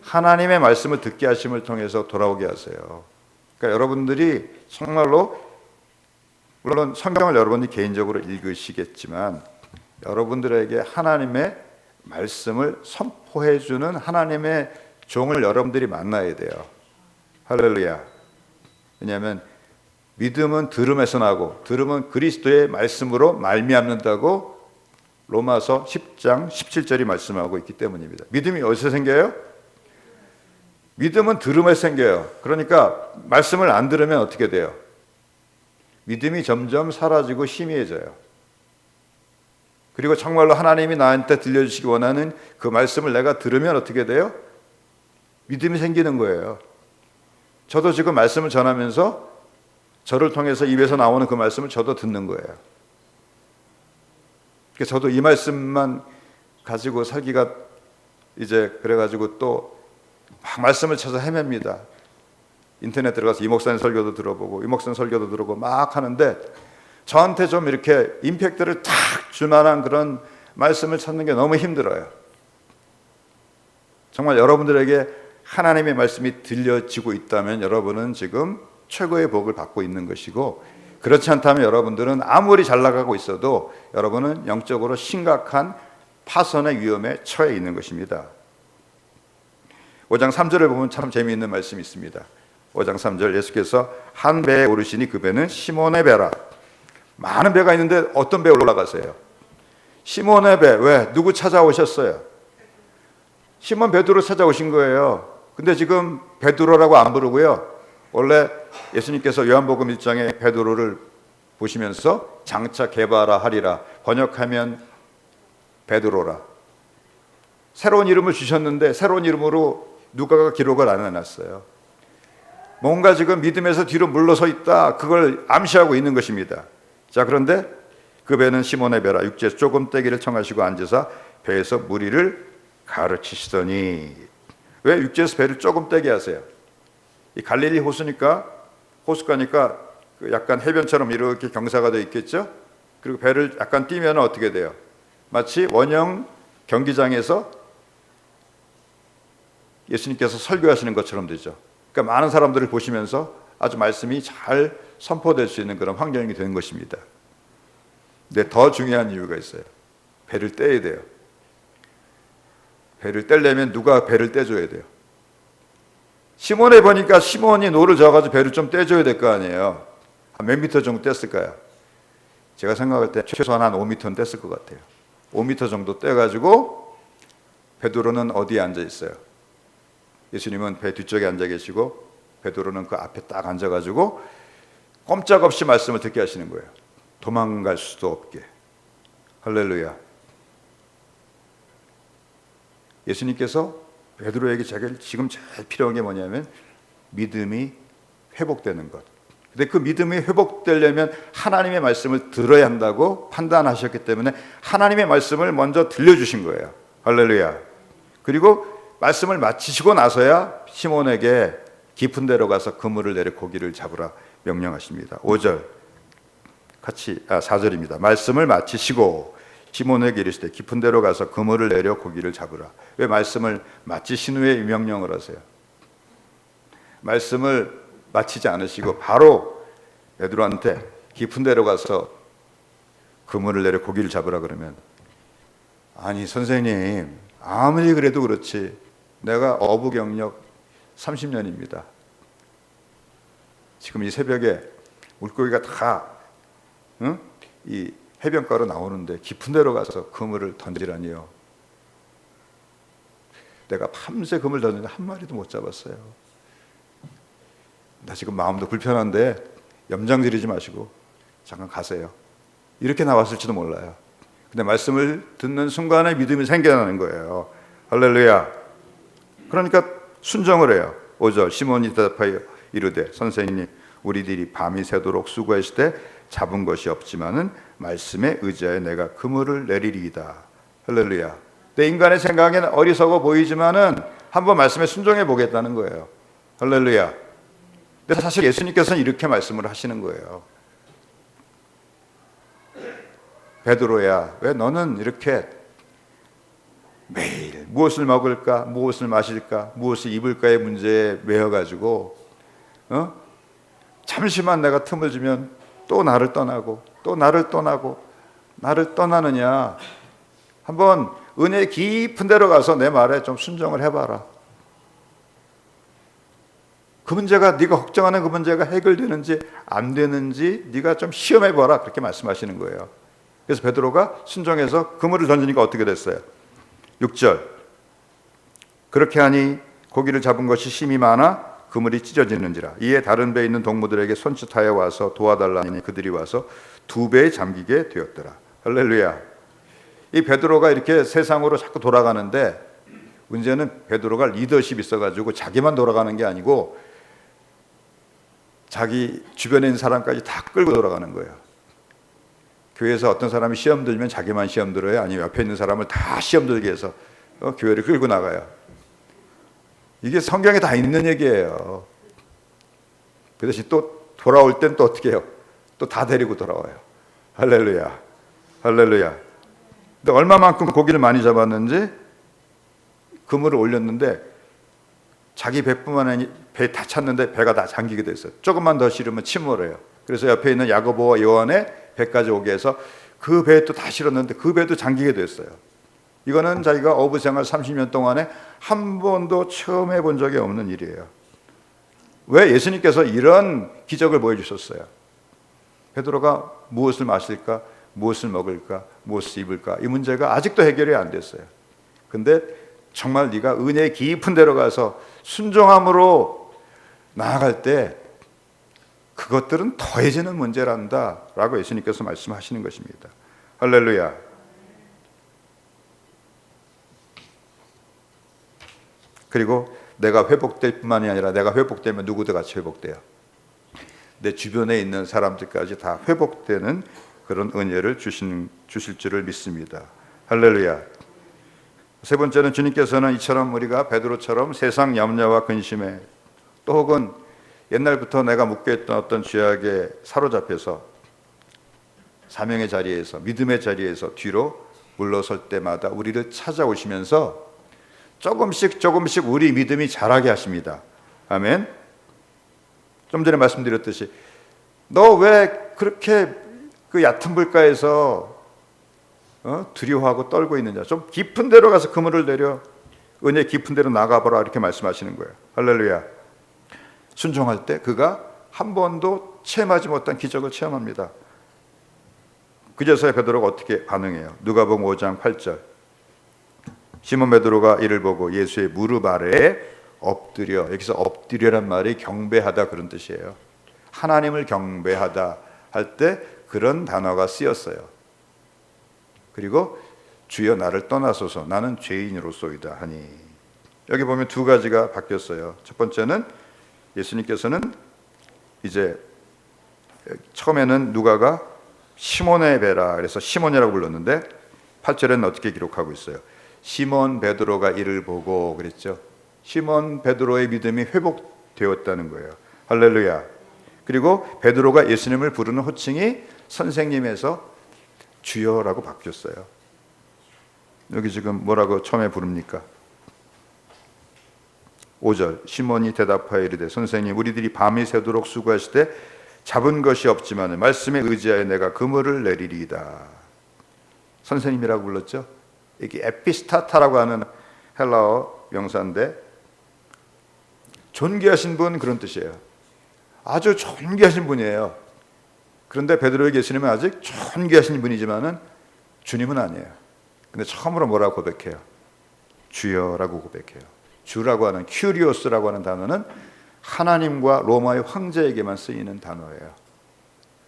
하나님의 말씀을 듣게 하심을 통해서 돌아오게 하세요. 그러니까 여러분들이 정말로 물론 성경을 여러분이 개인적으로 읽으시겠지만 여러분들에게 하나님의 말씀을 선포해 주는 하나님의 종을 여러분들이 만나야 돼요. 할렐루야. 왜냐하면 믿음은 들음에서 나고 들음은 그리스도의 말씀으로 말미암는다고 로마서 10장 17절이 말씀하고 있기 때문입니다. 믿음이 어디서 생겨요? 믿음은 들음에서 생겨요. 그러니까 말씀을 안 들으면 어떻게 돼요? 믿음이 점점 사라지고 희미해져요. 그리고 정말로 하나님이 나한테 들려주시기 원하는 그 말씀을 내가 들으면 어떻게 돼요? 믿음이 생기는 거예요. 저도 지금 말씀을 전하면서 저를 통해서 입에서 나오는 그 말씀을 저도 듣는 거예요. 저도 이 말씀만 가지고 살기가 이제 그래가지고 또 막 말씀을 찾아 헤맵니다. 인터넷 들어가서 이 목사님 설교도 들어보고 이 목사님 설교도 들어보고 막 하는데 저한테 좀 이렇게 임팩트를 탁 줄 만한 그런 말씀을 찾는 게 너무 힘들어요. 정말 여러분들에게 하나님의 말씀이 들려지고 있다면 여러분은 지금 최고의 복을 받고 있는 것이고 그렇지 않다면 여러분들은 아무리 잘 나가고 있어도 여러분은 영적으로 심각한 파선의 위험에 처해 있는 것입니다. 5장 3절을 보면 참 재미있는 말씀이 있습니다. 5장 3절 예수께서 한 배에 오르시니 그 배는 시몬의 배라. 많은 배가 있는데 어떤 배에 올라가세요? 시몬의 배. 왜? 누구 찾아오셨어요? 시몬 베드로 찾아오신 거예요. 근데 지금 베드로라고 안 부르고요. 원래 예수님께서 요한복음 1장에 베드로를 보시면서 장차 게바라 하리라 번역하면 베드로라 새로운 이름을 주셨는데 새로운 이름으로 누가가 기록을 안 해놨어요. 뭔가 지금 믿음에서 뒤로 물러서 있다 그걸 암시하고 있는 것입니다. 자 그런데 그 배는 시몬의 배라 육지에서 조금 떼기를 청하시고 앉으사 배에서 무리를 가르치시더니 왜 육지에서 배를 조금 떼게 하세요? 이 갈릴리 호수니까 호숫가니까 약간 해변처럼 이렇게 경사가 되어 있겠죠? 그리고 배를 약간 띄면 어떻게 돼요? 마치 원형 경기장에서 예수님께서 설교하시는 것처럼 되죠. 그러니까 많은 사람들을 보시면서 아주 말씀이 잘 선포될 수 있는 그런 환경이 되는 것입니다. 근데 더 중요한 이유가 있어요. 배를 떼야 돼요. 배를 떼려면 누가 배를 떼줘야 돼요? 시몬에 보니까 시몬이 노를 저어가지고 배를 좀 떼줘야 될 거 아니에요. 몇 미터 정도 뗐을까요? 제가 생각할 때 최소한 한 5미터는 뗐을 것 같아요. 5미터 정도 떼가지고 베드로는 어디에 앉아 있어요? 예수님은 배 뒤쪽에 앉아 계시고 베드로는 그 앞에 딱 앉아가지고 꼼짝없이 말씀을 듣게 하시는 거예요. 도망갈 수도 없게. 할렐루야. 예수님께서 베드로에게 지금 제일 필요한 게 뭐냐면 믿음이 회복되는 것. 근데 그 믿음이 회복되려면 하나님의 말씀을 들어야 한다고 판단하셨기 때문에 하나님의 말씀을 먼저 들려주신 거예요. 할렐루야. 그리고 말씀을 마치시고 나서야 시몬에게 깊은 데로 가서 그물을 내려 고기를 잡으라 명령하십니다. 5절 같이 4절입니다. 말씀을 마치시고 시몬에게 이르시되 깊은 데로 가서 그물을 내려 고기를 잡으라. 왜 말씀을 마치신 후에 이 명령을 하세요? 말씀을 마치지 않으시고 바로 베드로한테 깊은 데로 가서 그물을 내려 고기를 잡으라 그러면, 아니 선생님 아무리 그래도 그렇지 내가 어부 경력 30년입니다. 지금 이 새벽에 물고기가 다 이 해변가로 나오는데 깊은 데로 가서 그물을 던지라니요. 내가 밤새 그물 던지는데 한 마리도 못 잡았어요. 나 지금 마음도 불편한데 염장 지르지 마시고 잠깐 가세요. 이렇게 나왔을지도 몰라요. 근데 말씀을 듣는 순간에 믿음이 생겨나는 거예요. 할렐루야. 그러니까 순종을 해요. 5절 시몬이 대답하여 이르되 선생님 우리들이 밤이 새도록 수고했을 때 잡은 것이 없지만은 말씀에 의지하여 내가 그물을 내리리이다. 할렐루야. 내 인간의 생각에는 어리석어 보이지만은 한번 말씀에 순종해 보겠다는 거예요. 할렐루야. 근데 사실 예수님께서는 이렇게 말씀을 하시는 거예요. 베드로야, 왜 너는 이렇게 매일 무엇을 먹을까, 무엇을 마실까, 무엇을 입을까의 문제에 매여가지고 잠시만 내가 틈을 주면 또 나를 떠나고 또 나를 떠나고 나를 떠나느냐. 한번 은혜 깊은 데로 가서 내 말에 좀 순종을 해봐라. 그 문제가 네가 걱정하는 그 문제가 해결되는지 안 되는지 네가 좀 시험해봐라. 그렇게 말씀하시는 거예요. 그래서 베드로가 순종해서 그물을 던지니까 어떻게 됐어요? 6절 그렇게 하니 고기를 잡은 것이 심이 많아 그물이 찢어지는지라. 이에 다른 배에 있는 동무들에게 손짓하여 와서 도와달라니 그들이 와서 2배에 잠기게 되었더라. 할렐루야. 이 베드로가 이렇게 세상으로 자꾸 돌아가는데 문제는 베드로가 리더십이 있어가지고 자기만 돌아가는 게 아니고 자기 주변에 있는 사람까지 다 끌고 돌아가는 거예요. 교회에서 어떤 사람이 시험 들면 자기만 시험 들어요? 아니면 옆에 있는 사람을 다 시험 들게 해서 교회를 끌고 나가요? 이게 성경에 다 있는 얘기예요. 그 대신 또 돌아올 땐 또 어떻게 해요? 또 다 데리고 돌아와요. 할렐루야. 할렐루야. 근데 얼마만큼 고기를 많이 잡았는지 그물을 올렸는데 자기 배뿐만 아니라 배 다 찼는데 배가 다 잠기게 됐어요. 조금만 더 실으면 침몰해요. 그래서 옆에 있는 야고보와 요한의 배까지 오게 해서 그 배에 또 다 실었는데 그 배도 잠기게 됐어요. 이거는 자기가 어부 생활 30년 동안에 한 번도 처음 해본 적이 없는 일이에요. 왜 예수님께서 이런 기적을 보여주셨어요? 베드로가 무엇을 마실까, 무엇을 먹을까, 무엇을 입을까 이 문제가 아직도 해결이 안 됐어요. 근데 정말 네가 은혜 깊은 데로 가서 순종함으로 나아갈 때 그것들은 더해지는 문제란다 라고 예수님께서 말씀하시는 것입니다. 할렐루야. 그리고 내가 회복될 뿐만이 아니라 내가 회복되면 누구도 같이 회복돼요. 내 주변에 있는 사람들까지 다 회복되는 그런 은혜를 주실 줄을 믿습니다. 할렐루야. 세 번째는 주님께서는 이처럼 우리가 베드로처럼 세상 염려와 근심에 또 혹은 옛날부터 내가 묶여있던 어떤 죄악에 사로잡혀서 사명의 자리에서, 믿음의 자리에서 뒤로 물러설 때마다 우리를 찾아오시면서 조금씩 우리 믿음이 자라게 하십니다. 아멘. 좀 전에 말씀드렸듯이 너 왜 그렇게 그 얕은 물가에서 두려워하고 떨고 있느냐. 좀 깊은 데로 가서 그물을 내려 은혜 깊은 데로 나가보라, 이렇게 말씀하시는 거예요. 할렐루야. 순종할 때 그가 한 번도 체험하지 못한 기적을 체험합니다. 그제서야 베드로가 어떻게 반응해요? 누가복음 5장 8절. 시몬 베드로가 이를 보고 예수의 무릎 아래에 엎드려, 여기서 엎드려란 말이 경배하다 그런 뜻이에요. 하나님을 경배하다 할 때 그런 단어가 쓰였어요. 그리고 주여 나를 떠나소서 나는 죄인으로소이다 하니, 여기 보면 두 가지가 바뀌었어요. 첫 번째는 예수님께서는 이제 처음에는 누가가 시몬의 배라 그래서 시몬이라고 불렀는데 8절에는 어떻게 기록하고 있어요? 시몬 베드로가 이를 보고 그랬죠. 시몬 베드로의 믿음이 회복되었다는 거예요. 할렐루야. 그리고 베드로가 예수님을 부르는 호칭이 선생님에서 주여라고 바뀌었어요. 여기 지금 뭐라고 처음에 부릅니까? 5절. 시몬이 대답하여 이르되 선생님 우리들이 밤이 새도록 수고하시되 잡은 것이 없지만 말씀에 의지하여 내가 그물을 내리리이다. 선생님이라고 불렀죠. 이게 에피스타타라고 하는 헬라어 명사인데 존귀하신 분, 그런 뜻이에요. 아주 존귀하신 분이에요. 그런데 베드로에게 예수님은 아직 존귀하신 분이지만은 주님은 아니에요. 근데 처음으로 뭐라고 고백해요? 주여라고 고백해요. 주라고 하는, 큐리오스라고 하는 단어는 하나님과 로마의 황제에게만 쓰이는 단어예요.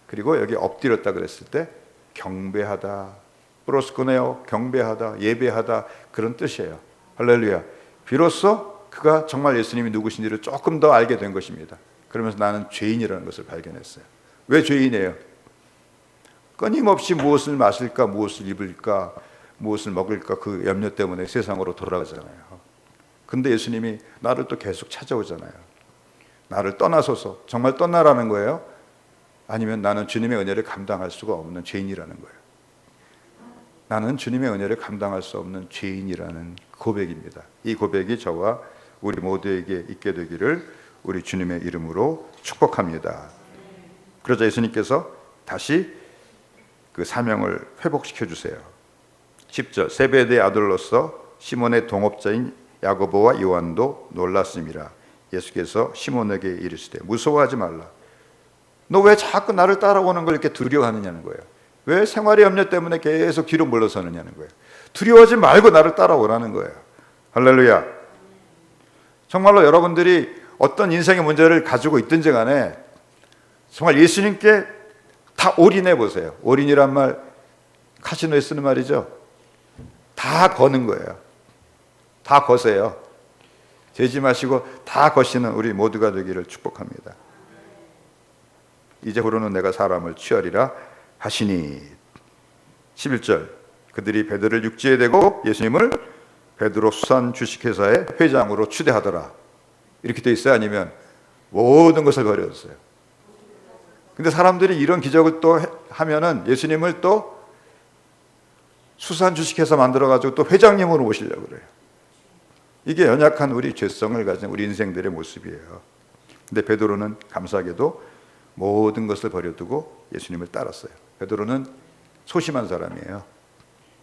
그리고 여기 엎드렸다 그랬을 때 경배하다, 프로스코네오, 경배하다, 예배하다, 그런 뜻이에요. 할렐루야. 비로소 그가 정말 예수님이 누구신지를 조금 더 알게 된 것입니다. 그러면서 나는 죄인이라는 것을 발견했어요. 왜 죄인이에요? 끊임없이 무엇을 마실까, 무엇을 입을까, 무엇을 먹을까, 그 염려 때문에 세상으로 돌아가잖아요. 근데 예수님이 나를 또 계속 찾아오잖아요. 나를 떠나소서. 정말 떠나라는 거예요? 아니면 나는 주님의 은혜를 감당할 수가 없는 죄인이라는 거예요. 나는 주님의 은혜를 감당할 수 없는 죄인이라는 고백입니다. 이 고백이 저와 우리 모두에게 있게 되기를 우리 주님의 이름으로 축복합니다. 그러자 예수님께서 다시 그 사명을 회복시켜 주세요. 10절. 세베대의 아들로서 시몬의 동업자인 야고보와 요한도 놀랐음이라. 예수께서 시몬에게 이르시되 무서워하지 말라. 너 왜 자꾸 나를 따라오는 걸 이렇게 두려워하느냐는 거예요. 왜 생활의 염려 때문에 계속 뒤로 물러서느냐는 거예요. 두려워하지 말고 나를 따라오라는 거예요. 할렐루야. 정말로 여러분들이 어떤 인생의 문제를 가지고 있든지 간에 정말 예수님께 다 올인해 보세요. 올인이란 말 카지노에 쓰는 말이죠. 다 거는 거예요. 다 거세요. 재지 마시고 다 거시는 우리 모두가 되기를 축복합니다. 이제부로는 내가 사람을 취하리라 하시니. 11절. 그들이 베드로를 육지에 대고 예수님을 베드로 수산 주식회사의 회장으로 추대하더라. 이렇게 돼 있어요? 아니면 모든 것을 버렸어요? 근데 사람들이 이런 기적을 또 하면은 예수님을 또 수산 주식회사 만들어가지고 또 회장님으로 모시려고 그래요. 이게 연약한 우리 죄성을 가진 우리 인생들의 모습이에요. 근데 베드로는 감사하게도 모든 것을 버려두고 예수님을 따랐어요. 베드로는 소심한 사람이에요.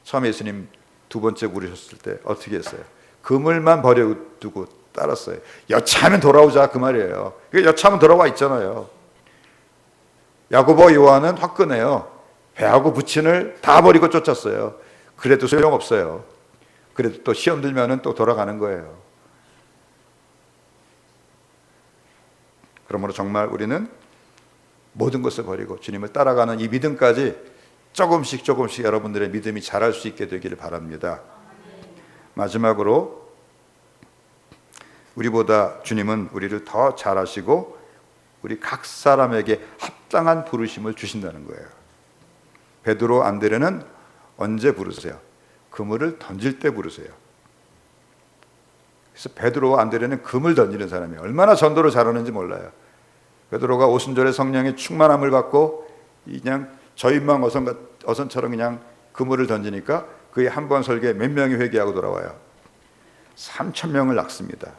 처음에 예수님 두 번째 부르셨을 때 어떻게 했어요? 그물만 버려두고 따랐어요. 여차하면 돌아오자 그 말이에요. 여차하면 돌아와 있잖아요. 야고보 요한은 화끈해요. 배하고 부친을 다 버리고 쫓았어요. 그래도 소용없어요. 그래도 또 시험 들면은 또 돌아가는 거예요. 그러므로 정말 우리는 모든 것을 버리고 주님을 따라가는 이 믿음까지 조금씩 여러분들의 믿음이 자랄 수 있게 되기를 바랍니다. 마지막으로 우리보다 주님은 우리를 더 잘 아시고 우리 각 사람에게 합당한 부르심을 주신다는 거예요. 베드로, 안드레는 언제 부르세요? 그물을 던질 때 부르세요. 그래서 베드로와 안드레는 그물 던지는 사람이에요. 얼마나 전도를 잘하는지 몰라요. 베드로가 오순절에 성령의 충만함을 받고 그냥 저인망 어선처럼 그냥 그물을 던지니까 그의 한 번 설교에 몇 명이 회개하고 돌아와요? 3,000명을 낳습니다.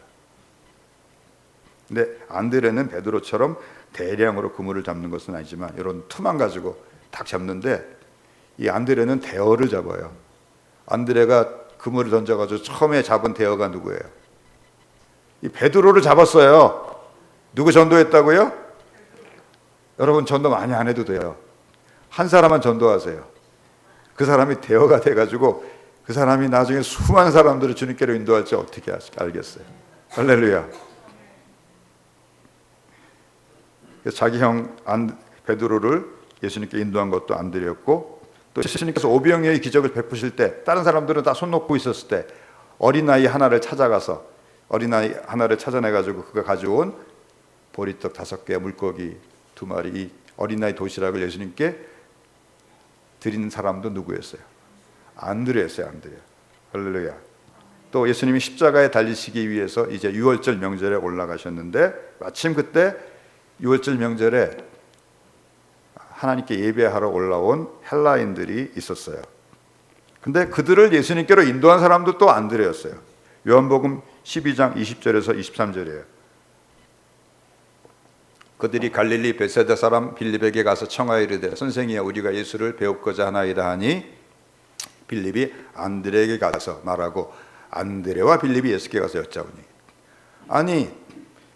근데 안드레는 베드로처럼 대량으로 그물을 잡는 것은 아니지만 이런 투만 가지고 딱 잡는데, 이 안드레는 대어를 잡아요. 안드레가 그물을 던져가지고 처음에 잡은 대어가 누구예요? 이 베드로를 잡았어요. 누구 전도했다고요? 여러분, 전도 많이 안 해도 돼요. 한 사람만 전도하세요. 그 사람이 대어가 돼가지고 그 사람이 나중에 수많은 사람들을 주님께로 인도할지 어떻게 알겠어요? 할렐루야. 자기 형 베드로를 예수님께 인도한 것도 안드레였고, 또 예수님께서 오병이어의 기적을 베푸실 때 다른 사람들은 다 손 놓고 있었을 때 어린아이 하나를 찾아가서 어린아이 하나를 찾아내가지고 그가 가져온 보리떡 5개, 물고기 2마리, 이 어린아이 도시락을 예수님께 드리는 사람도 누구였어요? 안드레였어요. 안드레. 할렐루야. 또 예수님이 십자가에 달리시기 위해서 이제 유월절 명절에 올라가셨는데, 마침 그때 유월절 명절에 하나님께 예배하러 올라온 헬라인들이 있었어요. 근데 그들을 예수님께로 인도한 사람도 또 안드레였어요. 요한복음 12장 20절에서 23절이에요. 그들이 갈릴리 베세다 사람 빌립에게 가서 청하여 이르되, 선생이여, 우리가 예수를 배우고자 하나이다 하니, 빌립이 안드레에게 가서 말하고 안드레와 빌립이 예수께 가서 여짜오니. 아니,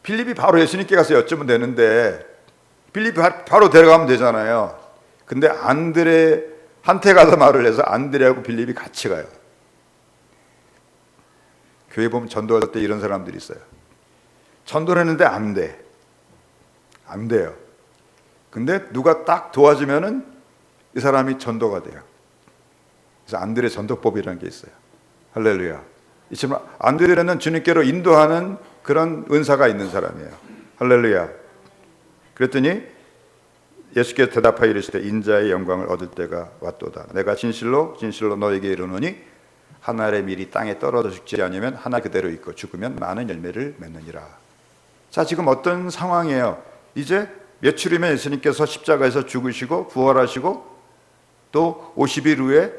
빌립이 바로 예수님께 가서 여쭈면 되는데 빌립이 바로 데려가면 되잖아요. 근데 안드레한테 가서 말을 해서 안드레하고 빌립이 같이 가요. 교회 보면 전도할 때 이런 사람들이 있어요. 전도를 했는데 안 돼요. 근데 누가 딱 도와주면은 이 사람이 전도가 돼요. 그래서 안드레 전도법이라는 게 있어요. 할렐루야. 이처럼 안드레는 주님께로 인도하는 그런 은사가 있는 사람이에요. 할렐루야. 그랬더니 예수께서 대답하여 이르시되, 인자의 영광을 얻을 때가 왔도다. 내가 진실로 너에게 이르노니 하늘의 밀이 땅에 떨어져 죽지 않으면 하나 그대로 있고 죽으면 많은 열매를 맺느니라. 자, 지금 어떤 상황이에요? 이제 며칠이면 예수님께서 십자가에서 죽으시고 부활하시고 또 50일 후에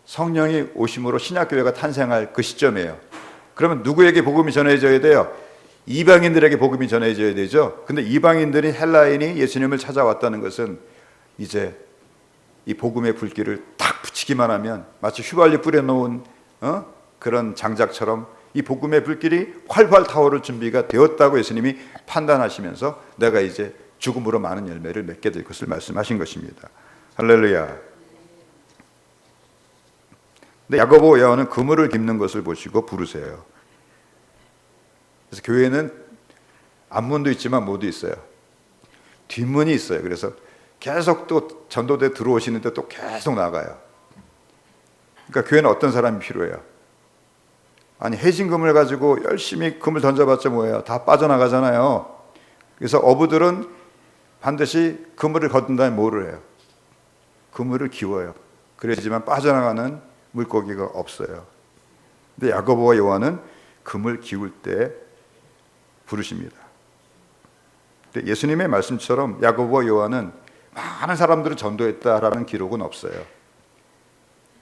성령이 오심으로 신약교회가 탄생할 그 시점이에요. 그러면 누구에게 복음이 전해져야 돼요? 이방인들에게 복음이 전해져야 되죠. 근데 이방인들이, 헬라인이 예수님을 찾아왔다는 것은 이제 이 복음의 불길을 탁 붙이기만 하면 마치 휘발유 뿌려놓은 그런 장작처럼 이 복음의 불길이 활활 타오를 준비가 되었다고 예수님이 판단하시면서 내가 이제 죽음으로 많은 열매를 맺게 될 것을 말씀하신 것입니다. 할렐루야. 근데 야고보 요한은 그물을 깁는 것을 보시고 부르세요. 그래서 교회는 앞문도 있지만 뭐도 있어요? 뒷문이 있어요. 그래서 계속 또 전도대 들어오시는데 또 계속 나가요. 그러니까 교회는 어떤 사람이 필요해요? 아니, 해진 그물 가지고 열심히 그물 던져봤자 뭐예요? 다 빠져나가잖아요. 그래서 어부들은 반드시 그물을 거둔 다음에 뭐를 해요? 그물을 기워요. 그래야지만 빠져나가는 물고기가 없어요. 근데 야고보와 요한은 그물 기울 때 부르십니다. 근데 예수님의 말씀처럼 야고보와 요한은 많은 사람들을 전도했다라는 기록은 없어요.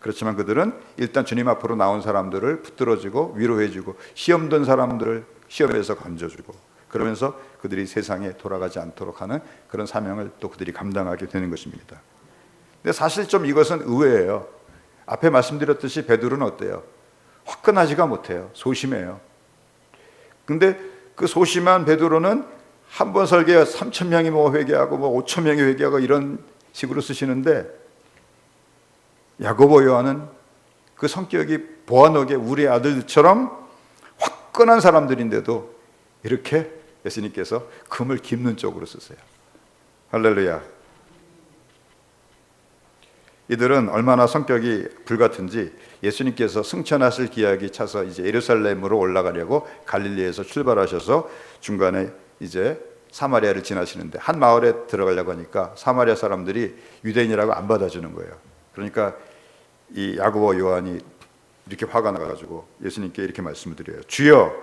그렇지만 그들은 일단 주님 앞으로 나온 사람들을 붙들어주고 위로해주고 시험 든 사람들을 시험에서 건져주고, 그러면서 그들이 세상에 돌아가지 않도록 하는 그런 사명을 또 그들이 감당하게 되는 것입니다. 근데 사실 좀 이것은 의외예요. 앞에 말씀드렸듯이 베드로는 어때요? 화끈하지가 못해요. 소심해요. 근데 그 소심한 베드로는 한 번 설교에 3,000명이 뭐 회개하고 뭐 5,000명이 회개하고 이런 식으로 쓰시는데, 야고보 요한은 그 성격이 보아너게 우리 아들처럼 화끈한 사람들인데도 이렇게 예수님께서 금을 깁는 쪽으로 쓰세요. 할렐루야. 이들은 얼마나 성격이 불같은지 예수님께서 승천하실 기약이 차서 이제 예루살렘으로 올라가려고 갈릴리에서 출발하셔서 중간에 이제 사마리아를 지나시는데 한 마을에 들어가려고 하니까 사마리아 사람들이 유대인이라고 안 받아주는 거예요. 그러니까 이 야고보 요한이 이렇게 화가 나가지고 예수님께 이렇게 말씀을 드려요. 주여,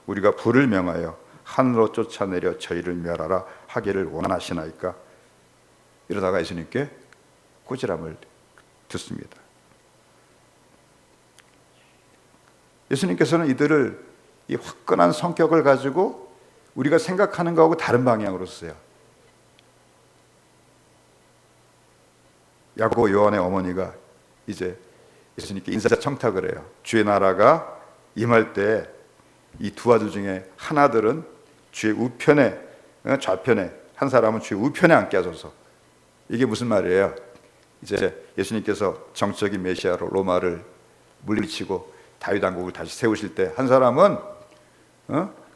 우리가 불을 명하여 하늘로 쫓아내려 저희를 멸하라 하기를 원하시나이까? 이러다가 예수님께 꾸지람을 듣습니다. 예수님께서는 이들을 이 화끈한 성격을 가지고 우리가 생각하는 것하고 다른 방향으로 쓰세요. 야고보 요한의 어머니가 이제 예수님께 인사청탁을 해요. 주의 나라가 임할 때 이 두 아들 중에 하나들은 주의 우편에, 좌편에, 한 사람은 주의 우편에 앉게 하소서. 이게 무슨 말이에요? 이제 예수님께서 정적인 메시아로 로마를 물리치고 다윗 왕국을 다시 세우실 때 한 사람은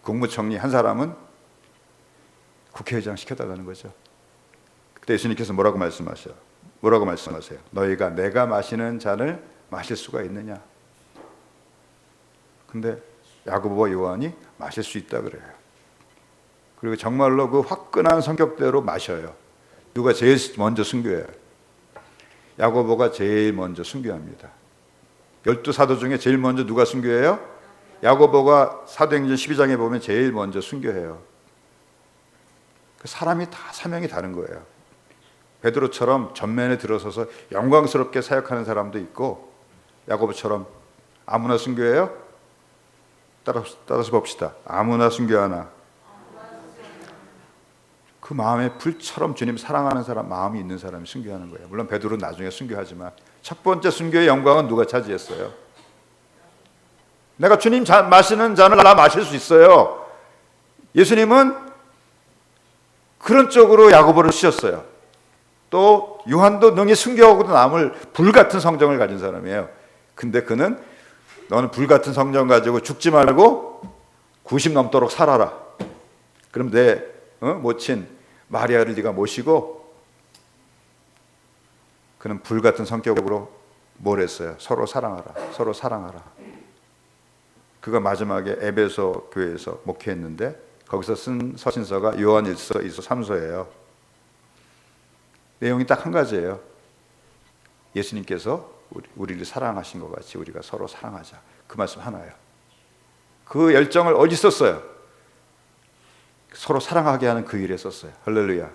국무총리, 한 사람은 국회의장 시켜달라는 거죠. 그때 예수님께서 뭐라고 말씀하세요? 너희가 내가 마시는 잔을 마실 수가 있느냐? 근데 야고보와 요한이 마실 수 있다 그래요. 그리고 정말로 그 화끈한 성격대로 마셔요. 누가 제일 먼저 순교해요? 야고보가 제일 먼저 순교합니다. 12사도 중에 제일 먼저 누가 순교해요? 야고보가 사도행전 12장에 보면 제일 먼저 순교해요. 사람이 다 사명이 다른 거예요. 베드로처럼 전면에 들어서서 영광스럽게 사역하는 사람도 있고, 야고보처럼 아무나 순교해요? 따라서 봅시다. 아무나 순교하나? 그 마음에 불처럼 주님 사랑하는 사람, 마음이 있는 사람이 순교하는 거예요. 물론 베드로는 나중에 순교하지만 첫 번째 순교의 영광은 누가 차지했어요? 내가 주님 마시는 잔을 나 마실 수 있어요. 예수님은 그런 쪽으로 야고보를 쓰셨어요. 또 요한도 능히 순교하고도 남을 불같은 성정을 가진 사람이에요. 근데 그는 너는 불같은 성정 가지고 죽지 말고 90 넘도록 살아라. 그럼 내 모친 마리아를 네가 모시고, 그는 불같은 성격으로 뭘 했어요? 서로 사랑하라. 그가 마지막에 에베소 교회에서 목회했는데 거기서 쓴 서신서가 요한 1서, 2서, 3서예요. 내용이 딱 한 가지예요. 예수님께서 우리를 사랑하신 것 같이 우리가 서로 사랑하자. 그 말씀 하나예요. 그 열정을 어디 썼어요? 서로 사랑하게 하는 그 일에 썼어요. 할렐루야.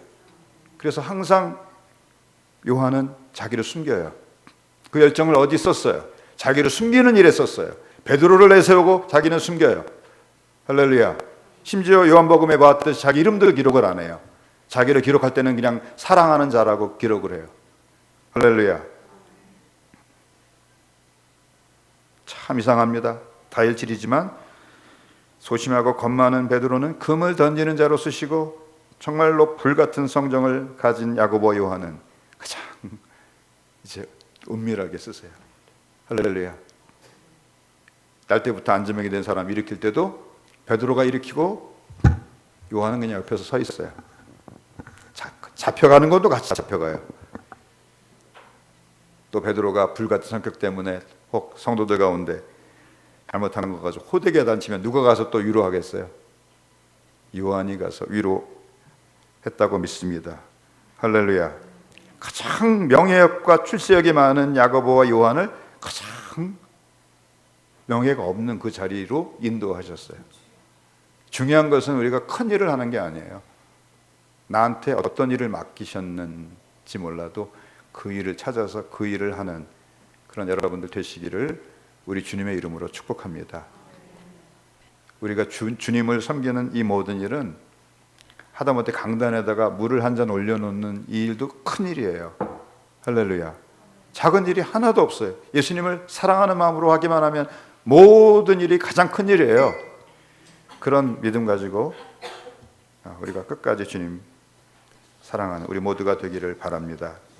그래서 항상 요한은 자기를 숨겨요. 그 열정을 어디 썼어요? 자기를 숨기는 일에 썼어요. 베드로를 내세우고 자기는 숨겨요. 할렐루야. 심지어 요한복음에 봤듯이 자기 이름도 기록을 안 해요. 자기를 기록할 때는 그냥 사랑하는 자라고 기록을 해요. 할렐루야. 참 이상합니다. 다혈질이지만 소심하고 겁 많은 베드로는 금을 던지는 자로 쓰시고, 정말로 불같은 성정을 가진 야고보 요한은 가장 이제 은밀하게 쓰세요. 할렐루야. 날 때부터 안지명이 된 사람 일으킬 때도 베드로가 일으키고 요한은 그냥 옆에서 서 있어요. 잡혀가는 것도 같이 잡혀가요. 또 베드로가 불같은 성격 때문에 혹 성도들 가운데 잘못하는 거 가지고 호되게 단치면 누가 가서 또 위로하겠어요? 요한이 가서 위로했다고 믿습니다. 할렐루야. 가장 명예욕과 출세욕이 많은 야고보와 요한을 가장 명예가 없는 그 자리로 인도하셨어요. 중요한 것은 우리가 큰 일을 하는 게 아니에요. 나한테 어떤 일을 맡기셨는지 몰라도 그 일을 찾아서 그 일을 하는 그런 여러분들 되시기를 우리 주님의 이름으로 축복합니다. 우리가 주님을 섬기는 이 모든 일은 하다못해 강단에다가 물을 한 잔 올려놓는 이 일도 큰 일이에요. 할렐루야. 작은 일이 하나도 없어요. 예수님을 사랑하는 마음으로 하기만 하면 모든 일이 가장 큰 일이에요. 그런 믿음 가지고 우리가 끝까지 주님 사랑하는 우리 모두가 되기를 바랍니다.